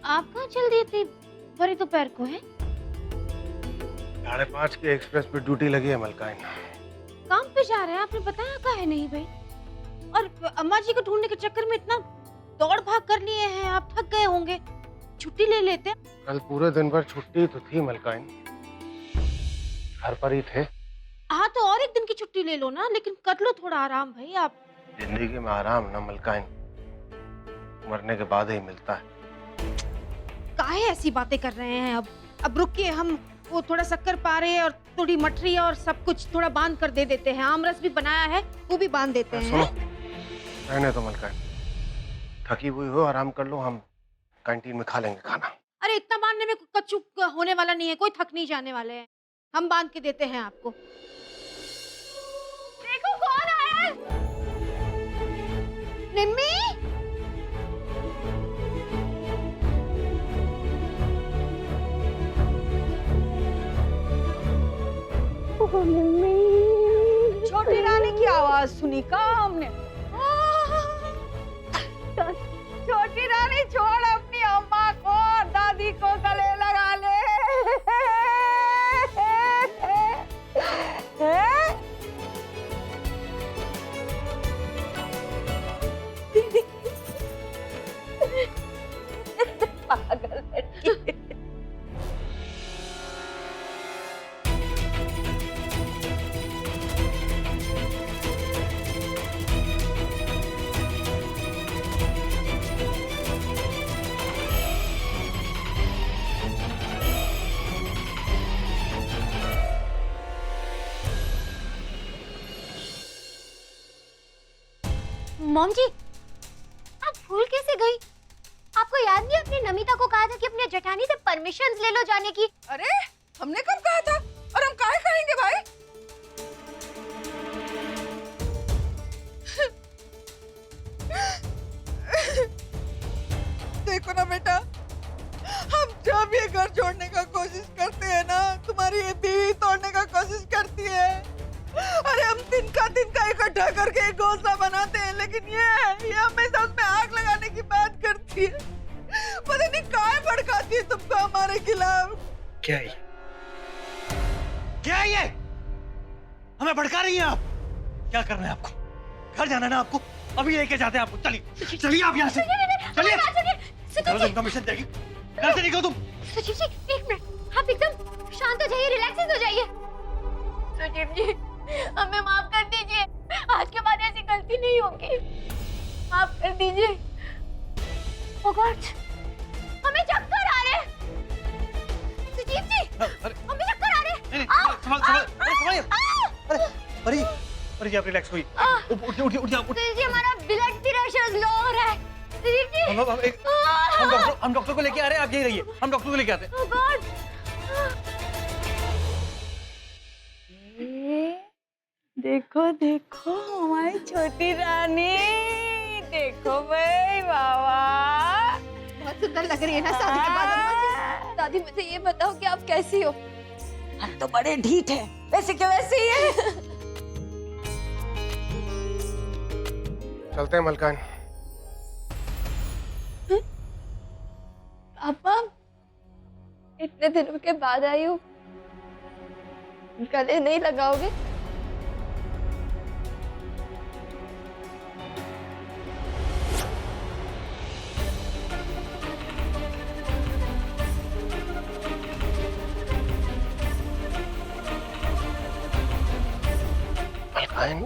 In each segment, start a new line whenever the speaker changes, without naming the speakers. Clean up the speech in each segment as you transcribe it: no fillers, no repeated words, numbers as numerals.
आप कहाँ चल दिए थे भरी दोपहर को? है
5:30 की एक्सप्रेस पे ड्यूटी लगी है मलकाइन।
काम पे जा रहे हैं, आपने बताया का है नहीं भाई? और अम्मा जी को ढूंढने के चक्कर में इतना दौड़ भाग कर लिए हैं, आप थक गए होंगे, छुट्टी ले लेते।
कल पूरे दिन भर छुट्टी तो थी मलकाइन, घर पर ही थे।
हाँ तो और एक दिन की छुट्टी ले लो ना, लेकिन कर लो थोड़ा आराम भाई। आप
जिंदगी में आराम ना मलकाइन मरने के बाद ही मिलता है।
काहे ऐसी बातें कर रहे हैं? अब रुकिए, हम वो थोड़ा शक्कर पारे और थोड़ी मठरी और सब कुछ थोड़ा बांध कर दे देते हैं। आमरस भी बनाया है, वो भी बांध देते हैं।
सुनो, रहने तो मलकाइन, थकी हुई हो आराम कर लो, हम कैंटीन में खा लेंगे खाना।
अरे इतना बांधने में कच्चू होने वाला नहीं है, कोई थक नहीं जाने वाले हैं, हम बांध के देते हैं आपको। देखो कौन आया है। निम्मी,
छोटी रानी की आवाज सुनी का हमने। छोटी रानी छोड़ अपनी अम्मा को, दादी को गले लगा ले। पागल लड़की।
मॉम जी, आप भूल कैसे गई? आपको याद नहीं अपनी नमिता को कहा था कि अपने जेठानी से परमिशन ले लो जाने की?
अरे हमने कब कहा था, और हम काहे कहेंगे भाई? देखो ना बेटा, हम जब ये घर छोड़ने का कोशिश करते हैं ना, तुम्हारी ये बीवी तोड़ने का कोशिश करती है। अरे हम दिन का इकट्ठा करके एक घोंसला बनाते हैं, लेकिन ये हमेशा उसमें आग लगाने की बात करती है। पता नहीं काहे भड़काती है तुमको हमारे खिलाफ।
क्या है ये? हमें भड़का रही हैं आप? क्या करना है आपको? घर जाना है ना आपको? अभी लेके जाते हैं आपको। चलिए चलिए आप यहाँ से चलिए। इन्फॉर्मेशन देगी, घर से निकलो तुम।
सचिव जी, एक मिनट, आप एकदम शांत हो जाइए, रिलैक्स हो जाइए। सचिव जी, हमें माफ कर दीजिए, आज के बाद ऐसी गलती नहीं होगी, माफ कर दीजिए। ओह गॉड, हमें चक्कर आ रहे हैं। सचिव जी, हमें चक्कर आ रहे हैं।
संभालिए। अरे आप रिलैक्स होइए। उठ जाओ।
सचिव जी, हमारा ब्लड प्रेशर लो हो रहा है। सचिव जी,
हम डॉक्टर को लेके आ रहे हैं, आप यहीं रहिए, हम डॉक्टर को लेके आते हैं।
ओह गॉड।
देखो देखो हमारी छोटी रानी, देखो भाई बाबा,
बहुत सुंदर लग रही है ना शादी के बाद अम्मा जी। दादी मुझे ये बताओ कि आप कैसी हो?
हम तो बड़े ढीठ हैं, वैसे के वैसे ही है।
चलते हैं मलकाइन।
पापा, इतने दिनों के बाद आई हो, गले नहीं लगाओगे?
मलकाइन,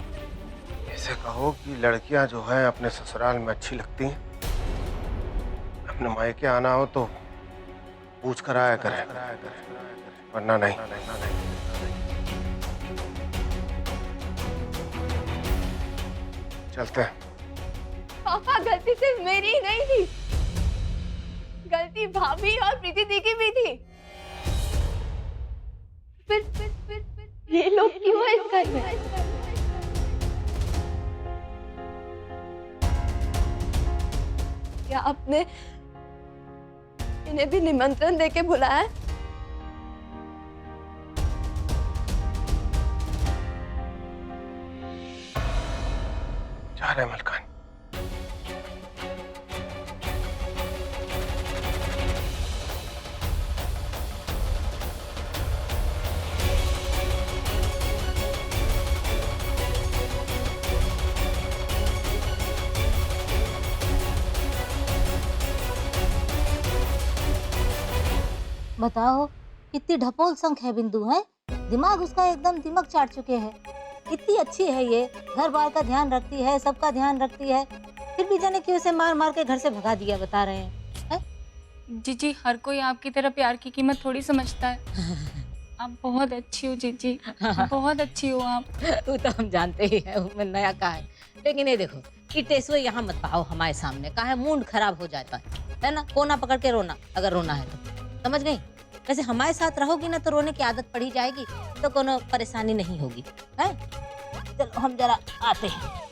ऐसे कहो कि लड़कियां जो हैं अपने ससुराल में अच्छी लगती हैं, अपने मायके आना हो तो पूछ कर आया करें, वरना नहीं। चलते हैं।
पापा, गलती सिर्फ मेरी ही नहीं थी, गलती भाभी और प्रीति दी की भी थी। फिर ये लोग क्यों है इस घर में? क्या आपने इन्हें भी निमंत्रण देके बुलाया?
जा रहे हैं मलकाइन।
बताओ कितनी ढपोल संख है बिंदु है, दिमाग उसका एकदम दिमाग चाट चुके हैं। इतनी अच्छी है ये, घर बार का ध्यान रखती है, सबका ध्यान रखती है, फिर भी जाने क्यों उसे मार मार के घर से भगा दिया, बता रहे हैं।
जीजी हर कोई आपकी तरह प्यार की कीमत थोड़ी समझता है। आप बहुत अच्छी हो जीजी, बहुत अच्छी हो आप।
वो तो हम जानते ही हैं, उसमें नया का है। लेकिन ये देखो इटेसो यहाँ मत पाओ हमारे सामने, का है मूड खराब हो जाता है ना, कोना पकड़ के रोना, अगर रोना है तो, समझ गई। वैसे हमारे साथ रहोगी ना तो रोने की आदत पड़ी जाएगी, तो कोनो परेशानी नहीं होगी, है। चलो हम जरा आते हैं।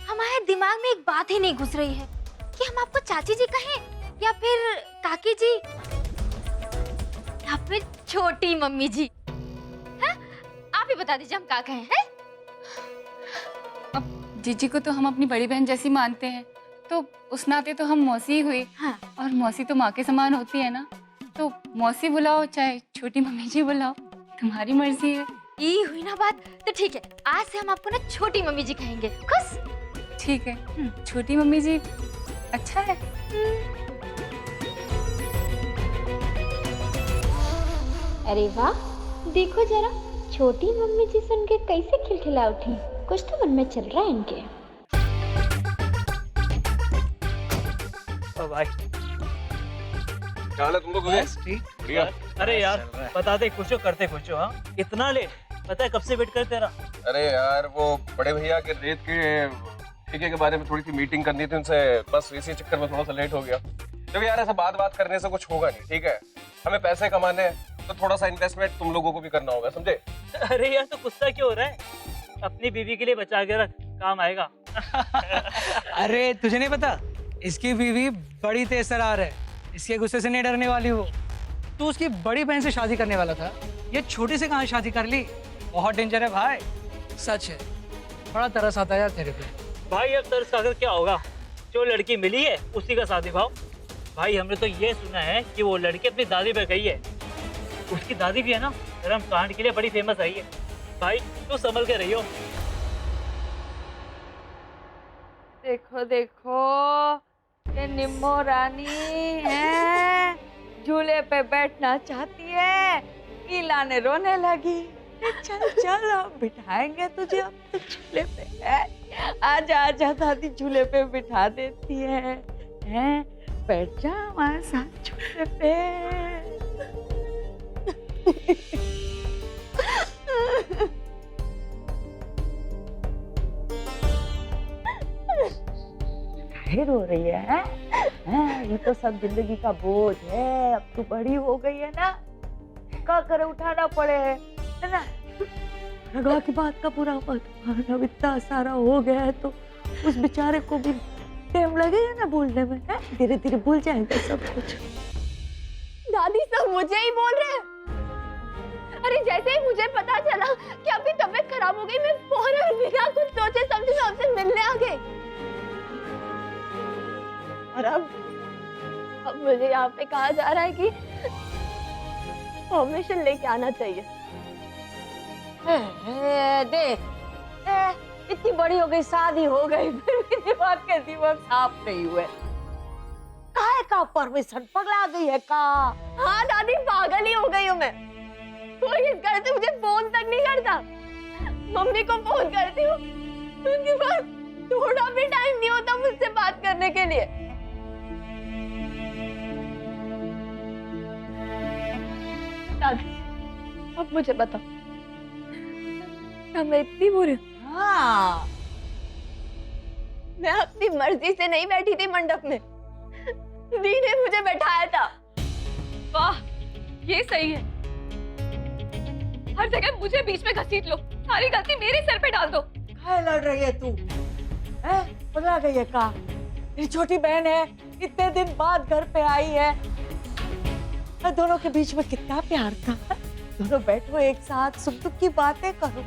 हमारे दिमाग में एक बात ही नहीं घुस रही है कि हम आपको चाची जी कहें या फिर काकी जी या फिर छोटी मम्मी जी। हैं? आप ही बता दीजिए हम क्या कहें हैं?
अब जीजी को तो हम अपनी बड़ी बहन जैसी मानते हैं, तो उस नाते तो हम मौसी ही हुए।
हाँ।
और मौसी तो माँ के समान होती है ना, तो मौसी बुलाओ चाहे छोटी मम्मी जी बुलाओ, तुम्हारी मर्जी है।
ये हुई ना बात, तो ठीक है, आज से हम आपको ना छोटी मम्मी जी कहेंगे। खुश?
ठीक है, छोटी मम्मी जी अच्छा है।
अरे वाह, देखो जरा छोटी मम्मी जी सुन के कैसे खिलखिला उठी। कुछ तो मन में चल रहा है इनके।
ओ भाई
क्या हाल है तुम लोग? बढ़िया।
अरे यार बता दे, कुछ करते कुछ। हाँ इतना लेट, पता है कब से वेट करते रहा।
अरे यार वो बड़े भैया के रेत के ठेके के बारे में थोड़ी सी मीटिंग करनी थी उनसे, बस इसी चक्कर में थोड़ा सा लेट हो गया। क्योंकि यार ऐसा बात करने से कुछ होगा नहीं, ठीक है। हमें पैसे कमाने हैं तो थोड़ा सा इन्वेस्टमेंट तुम लोगों को भी करना होगा, समझे?
अरे यार तो गुस्सा क्यों हो रहा है, अपनी बीवी के लिए बचा के रख, काम आएगा।
अरे तुझे नहीं पता, इसकी बीवी बड़ी तेज तरार है, इसके गुस्से से नहीं डरने वाली वो। तू उसकी बड़ी बहन से शादी करने वाला था, ये छोटी से कहाँ शादी कर ली। बहुत डेंजर है भाई, सच है। बड़ा तरस आता है यार तेरे पे।
भाई अब तरस खाकर क्या होगा, जो लड़की मिली है उसी का साथ निभाओ। भाई हमने तो ये सुना है कि वो लड़की अपनी दादी पे गई है, उसकी दादी भी है ना कर्म कांड के लिए बड़ी फेमस आई है। भाई तू संभल के रहियो।
देखो देखो, ये निम्मो रानी है, झूले पे बैठना चाहती है, ईला ने रोने लगी। चल चल हम बिठाएंगे तुझे अपने झूले पे। आजा आजा दादी झूले पे बिठा देती है, हैं? बैठ जा हमारे साथ झूले पे। काहे रो रही है? ये तो सब जिंदगी का बोझ है, अब तू बड़ी हो गई है ना, क्या करे उठाना पड़े है ना। रघुआ की बात का पूरा मत मान, अब इतना सारा हो गया है तो उस बेचारे को भी टाइम लगेगा ना भूलने में, धीरे धीरे भूल जाएंगे सब कुछ।
दादी सब मुझे ही बोल रहे हैं। अरे जैसे ही मुझे पता चला कि आपकी तबीयत खराब हो गई, मैं फौरन बिना कुछ सोचे समझे आपसे मिलने आ गई। और अब मुझे यहाँ पे कहा जा रहा है कि परमिशन लेके आना चाहिए।
देख इतनी बड़ी हो गई, शादी हो गई, फिर भी दिमाग के दिमाग साफ नहीं हुए। काहे का परमिशन, पगला गई है का?
हाँ दादी, पागल ही हो गई हूँ मैं। कोई इस घर से मुझे फोन तक नहीं करता। मम्मी को फोन करती हूँ, उनके पास थोड़ा भी टाइम नहीं होता मुझसे बात करने के लिए। दादी अब मुझे बताओ, क्या मैं इतनी बुरी हूँ?
हाँ
मैं अपनी मर्जी से नहीं बैठी थी मंडप में, दी ने मुझे बैठाया था।
वाह, ये सही है। हर जगह मुझे बीच में घसीट लो, सारी गलती मेरे सर पे डाल दो।
काहे लड़ रही है तू? पगला गई है का? मेरी छोटी बहन है, इतने दिन बाद घर पे आई है, दोनों के बीच में कितना प्यार था। दोनों बैठो एक साथ, सुख दुख की बातें करो।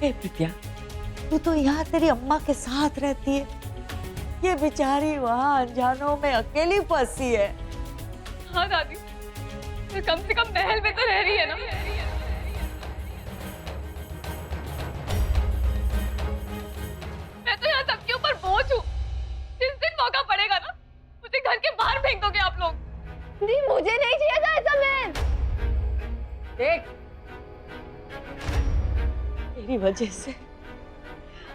प्रिया, तू तो यहाँ तेरी अम्मा के साथ रहती है, ये बेचारी वहाँ अनजानों में अकेली फंसी है।
हाँ दादी, तो कम से कम महल में तो रह रही है ना। मैं तो यहाँ सबके ऊपर बोझ हूँ। जिस दिन मौका पड़ेगा ना, मुझे घर के बाहर फेंक दोगे आप लोग।
नहीं, मुझे नहीं चाहिए था ऐसा महल।
देख, तेरी वजह से,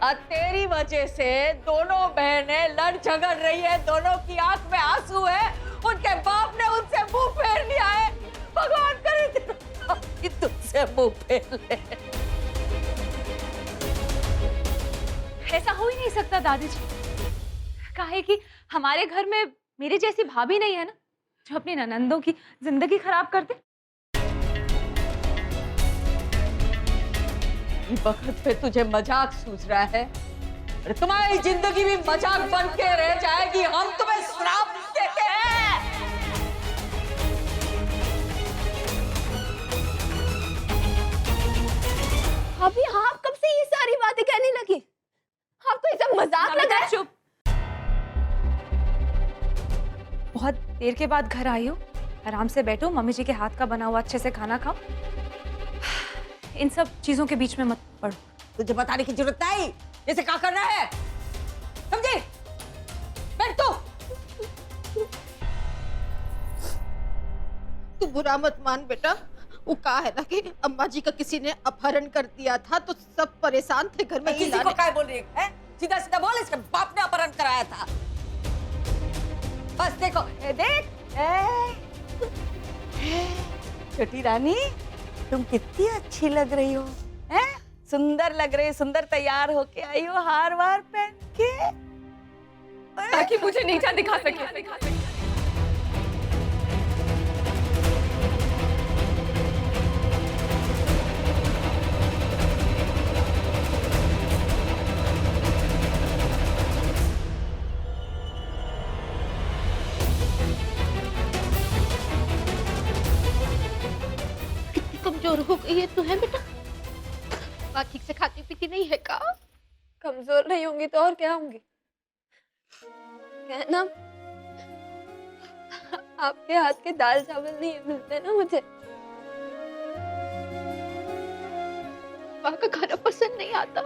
आज तेरी वजह से दोनों बहनें लड़ झगड़ रही है, दोनों की आंख में आंसू है, उनके बाप ने उनसे मुंह फेर लिया है। भगवान करे तेरा बाप भी तुझसे मुंह फेर ले।
ऐसा हो ही नहीं सकता दादी जी। काहे कि हमारे घर में मेरी जैसी भाभी नहीं है ना, जो अपनी ननंदों की जिंदगी खराब कर दे।
इस वक्त पे तुझे मजाक सूझ रहा है? अरे तुम्हारी जिंदगी भी मजाक बन के रह जाएगी। हम तुम्हें श्राप देते हैं।
अभी आप कब से ये सारी बातें कहने लगी? आपको ये सब मजाक लग रहा है?
चुप। बहुत देर के बाद घर आई हो, आराम से बैठो, मम्मी जी के हाथ का बना हुआ अच्छे से खाना खाओ। इन सब चीजों के बीच में मत पड़ो।
तुझे बताने की जरूरत नहीं, जैसे क्या करना है, समझे? बैठ तो।
तू बुरा मत मान बेटा, वो कहा है ना कि अम्मा जी का किसी ने अपहरण कर दिया था, तो सब परेशान थे घर में।
किसी को क्या बोल रही है? सीधा सीधा बोल, इसके बाप ने अपहरण कराया था। बस देखो, देख, छोटी रानी, तुम कितनी अच्छी लग रही हो, हैं? सुंदर लग रही, सुंदर तैयार होके आई हो, हार वार पहन के,
ताकि मुझे नीचा दिखा सके।
कमजोर हो गई है तू, है बेटा? बात ठीक से खाती पीती नहीं है का?
कमजोर नहीं होंगी तो और क्या होंगी? कहना, आपके हाथ के दाल चावल नहीं मिलते ना मुझे।
माँ का खाना पसंद नहीं आता।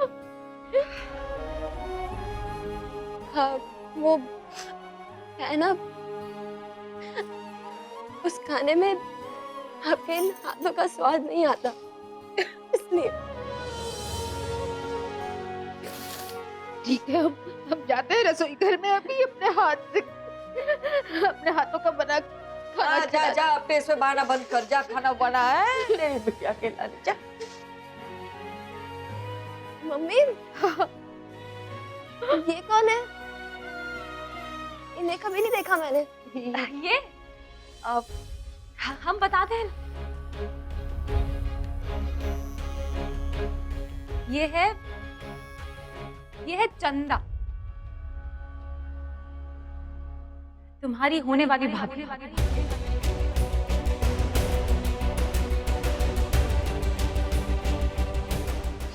हाँ, वो है ना, उस खाने में आपके इन हाथों का स्वाद नहीं आता, इसलिए।
ठीक है, हम जाते हैं रसोई घर में, अभी अपने हाथों का बना खाना
जा जा, अपने इसमें बहाना बंद कर, जा, खाना बना है, ले बिटिया के लाने जा।
मम्मी, ये कौन है? इन्हें कभी नहीं देखा मैंने।
ये हम बताते हैं। ये है चंदा, तुम्हारी होने वाली भाभी।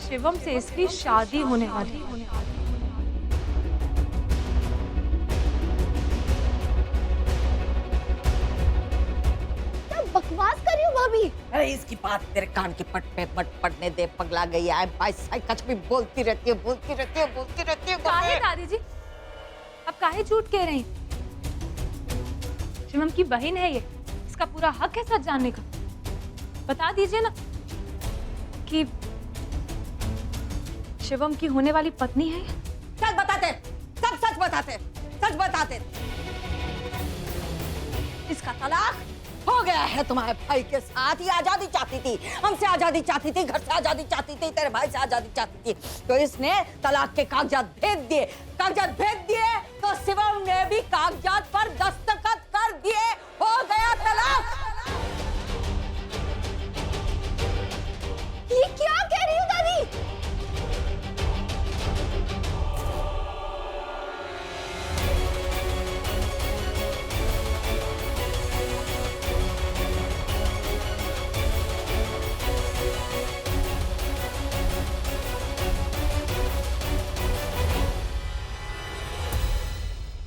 शिवम से इसकी शादी होने वाली।
बकवास कर रही हो भाभी?
अरे इसकी बात तेरे कान के पट पे मत पड़ने दे, पगला गई है। भाई कुछ भी बोलती रहती है, बोलती रहती है, बोलती रहती है।
काहे दादी जी, अब काहे झूठ कह रही हैं? शिवम की बहन है ये, इसका पूरा हक है सच जानने का। बता दीजिए ना कि शिवम की होने वाली पत्नी है ये।
सच बताते, सब सच बताते, सच बताते। इसका तलाक हो गया है तुम्हारे भाई के साथ। ये आजादी चाहती थी, हमसे आजादी चाहती थी, घर से आजादी चाहती थी, तेरे भाई से आजादी चाहती थी, तो इसने तलाक के कागजात भेज दिए। कागजात भेज दिए तो शिवम ने भी कागजात पर दस्तखत कर दिए, हो गया तलाक।
ये क्या कह रही हो दादी?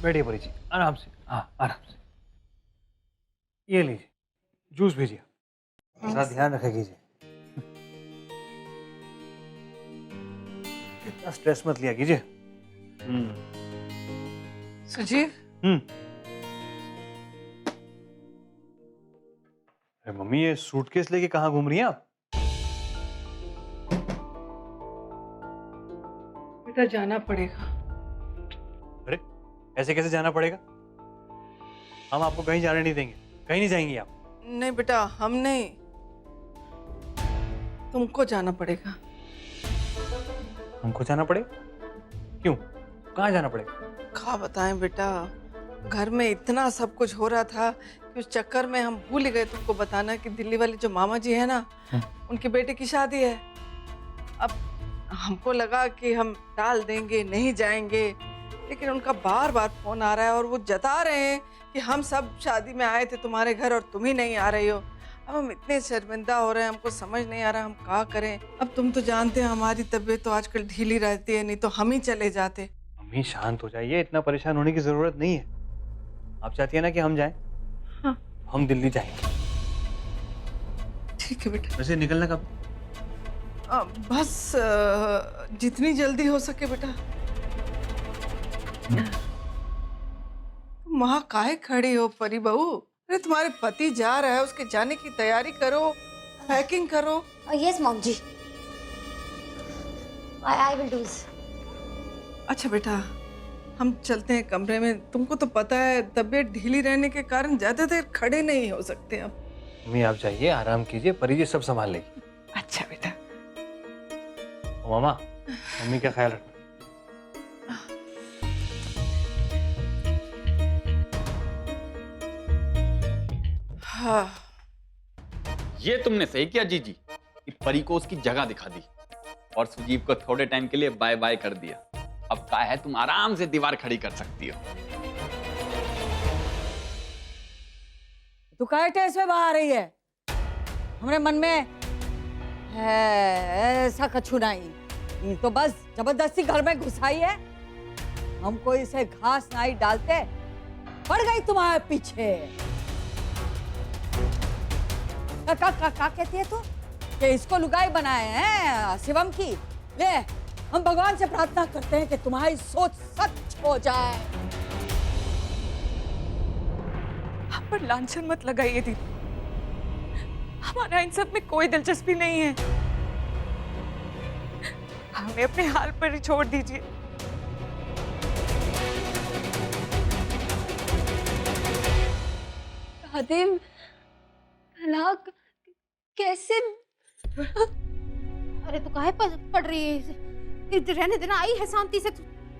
बैठिए परी जी, आराम से, हाँ आराम से। ये लीजिए, जूस भेजिए, थोड़ा ध्यान रखा कीजिए। इतना स्ट्रेस मत लिया कीजिए।
सुजीव,
अरे मम्मी, ये सूटकेस लेके कहाँ घूम रही हैं आप?
बेटा जाना पड़ेगा।
अरे ऐसे कैसे जाना पड़ेगा? हम आपको कहीं जाने नहीं देंगे, कहीं नहीं जाएंगी आप।
नहीं बेटा, हम नहीं, तुमको जाना पड़ेगा।
हमको जाना पड़ेगा? क्यों? कहाँ जाना पड़ेगा?
क्या बताएं बेटा, घर में इतना सब कुछ हो रहा था कि उस चक्कर में हम भूल ही गए तुमको बताना कि दिल्ली वाले जो मामा जी है ना, उनके बेटे की शादी है। अब हमको लगा कि हम टाल देंगे, नहीं जाएंगे, लेकिन उनका बार बार फोन आ रहा है और वो जता रहे हैं कि हम सब शादी में आए थे तुम्हारे घर और तुम ही नहीं आ रही हो। अब हम इतने शर्मिंदा हो रहे हैं, हमको समझ नहीं आ रहा हम क्या करें। अब तुम तो जानते हैं हमारी तबीयत तो आजकल ढीली रहती है, नहीं तो हम ही चले जाते।
मम्मी शांत हो जाइए, इतना परेशान होने की जरूरत नहीं है। आप चाहती है ना कि हम जाएं?
हाँ।
हम दिल्ली जाएंगे।
ठीक है बेटा।
वैसे निकलना कब?
बस जितनी जल्दी हो सके बेटा। वहाँ काहे खड़ी हो परी बहू? अरे तुम्हारे पति जा रहा है, उसके जाने की तैयारी करो, पैकिंग करो।
Yes mom ji, I will do.
अच्छा बेटा, हम चलते हैं कमरे में। तुमको तो पता है तबीयत ढीली रहने के कारण ज्यादा देर खड़े नहीं हो सकते अब।
मम्मी आप जाइए, आराम कीजिए, परी जी सब संभाल लेगी।
अच्छा बेटा।
मामा, मम्मी का ख्याल रखना।
हाँ।
ये तुमने सही किया जीजी कि परी को उसकी जगह दिखा दी और सुजीव को थोड़े टाइम के लिए बाय बाय कर दिया। अब क्या है, तुम आराम से दीवार खड़ी कर सकती हो।
तू काहे टेस में बाहर रही है? हमारे मन में है ऐसा कछु नहीं, ये तो बस जबरदस्ती घर में घुसाई है। हमको इसे घास नहीं डालते, पड़ गई तुम्हारे पीछे। का कहती है तू कि इसको लुगाई बनाए हैं शिवम की? ले, हम भगवान से प्रार्थना करते हैं कि तुम्हारी सोच सच हो जाए।
आप पर लांछन मत लगाइए दीदी, हमारा इन सब में कोई दिलचस्पी नहीं है। हमें अपने हाल पर ही छोड़ दीजिए।
खादिम, तलाक कैसे?
अरे तू काहे पड़ रही है? रहने देना, आई है शांति से,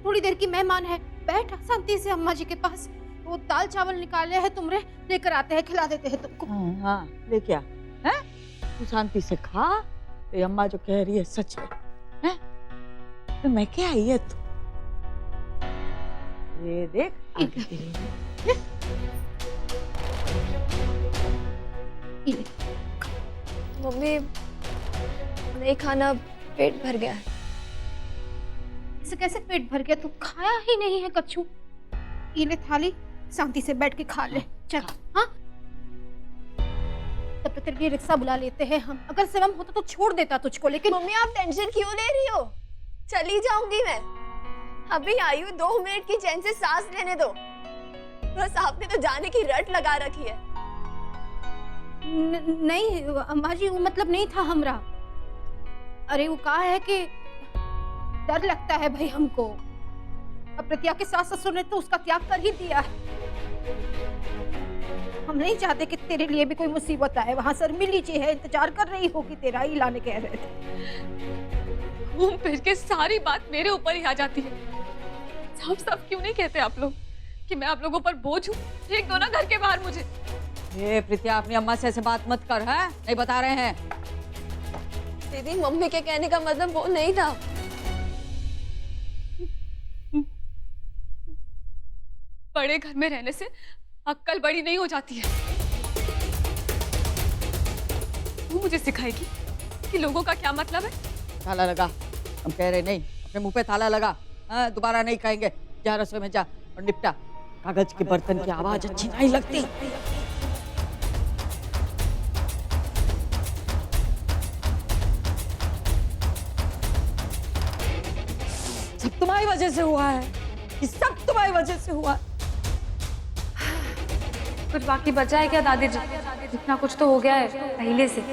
थोड़ी देर की मेहमान है, बैठ शांति से अम्मा जी के पास। वो दाल चावल निकाले हैं तुमरे, लेकर आते हैं, खिला देते हैं तुमको।
हाँ, ले क्या है? तू शांति से खा, तो अम्मा जो कह रही है सच है? तो मैं क्या आई है तू? ये देख आगे तेरी।
मम्मी, नहीं खाना, पेट भर गया।
ऐसे कैसे पेट भर गया? तू खाया ही नहीं है कच्छू। ये ले थाली, शांति से बैठ के खा ले। चल। हाँ, तब तक तेरे लिए रिक्शा बुला लेते हैं हम। अगर शिवम होता तो छोड़ देता तुझको, लेकिन
मम्मी आप टेंशन क्यों ले रही हो? चली जाऊंगी मैं, अभी आई हूँ, 2 मिनट की चैन से सांस लेने दो। बस आपने तो जाने की रट लगा रखी है।
नहीं अम्मा जी, वो मतलब नहीं था हमरा। अरे वो कहा है कि डर लगता है भाई हमको। अब प्रत्या के सास ससुर ने तो उसका त्याग कर ही दिया है। हम नहीं चाहते कि तेरे लिए भी कोई मुसीबत आए। वहां शर्मिली जी है, इंतजार कर रही होगी तेरा ही लाने कह रहे थे।
घूम फिर के सारी बात मेरे ऊपर ही आ जाती है। साफ साफ क्यों नहीं कहते आप लोग कि मैं आप लोगों पर बोझ हूँ? एक दो ना घर के बाहर मुझे।
ये प्रीतिया, अपनी अम्मा से ऐसे बात मत कर, है? नहीं बता रहे हैं।
दीदी, मम्मी के कहने का मतलब वो नहीं था।
बड़े घर में रहने से अक्ल बड़ी नहीं हो जाती है। तू मुझे सिखाएगी कि लोगों का क्या मतलब है?
ताला लगा, हम कह रहे नहीं, अपने मुंह पे ताला लगा। हाँ, दोबारा नहीं कहेंगे। जा रसोई में जा और निपटा। कागज के बर्तन की आवाज अच्छी नहीं लगती। सब तुम्हारी वजह से हुआ है, ये सब तुम्हारी वजह से हुआ है।
कुछ बाकी बचा है क्या दादी जी? इतना कुछ तो हो गया है पहले से।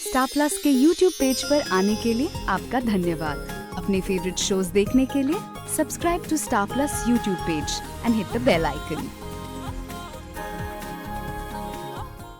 स्टार प्लस के YouTube पेज पर आने के लिए आपका धन्यवाद। अपने फेवरेट शोज देखने के लिए subscribe to star plus YouTube page and hit the bell icon.